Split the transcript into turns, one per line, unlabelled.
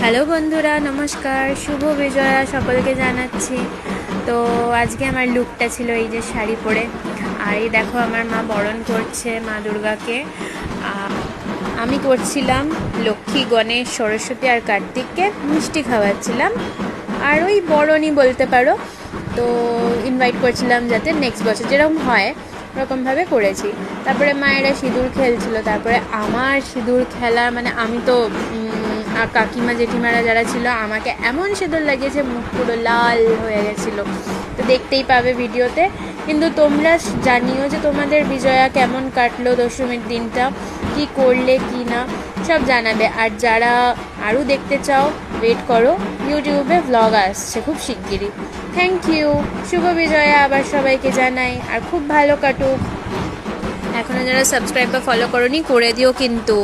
Hello বন্ধুরা, নমস্কার, শুভ বিজয়া সকলকে জানাচ্ছি। তো আজকে আমার লুকটা ছিল এই যে শাড়ি পরে, আর এই দেখো আমার মা বরণ করছে মা দুর্গাকে। আমি করছিলাম লক্ষ্মী, গণেশ, সরস্বতী আর কার্তিককে মিষ্টি খাওয়াচ্ছিলাম, আর ওই বরণই বলতে পারো। তো ইনভাইট করছিলাম যাতে নেক্সট বছর যেরকম হয় ওরকমভাবে করেছি। তারপরে মায়েরা সিঁদুর খেলছিল, তারপরে আমার সিঁদুর খেলা মানে আমি তো আর কাকিমা জেঠিমারা যারা ছিল আমাকে এমন সিঁদুর লাগিয়েছে, মুখ পুরো লাল হয়ে গেছিলো। তো দেখতেই পাবে ভিডিওতে। কিন্তু তোমরা জানিও যে তোমাদের বিজয়া কেমন কাটলো, দশমীর দিনটা কি করলে কি না সব জানাবে। আর যারা আরও দেখতে চাও ওয়েট করো, ইউটিউবে ভ্লগ আসছে খুব শিগগিরই। থ্যাংক ইউ, শুভ বিজয়া আবার সবাইকে জানাই, আর খুব ভালো কাটুক। এখনও যারা সাবস্ক্রাইব বা ফলো করোনি করে দিও কিন্তু।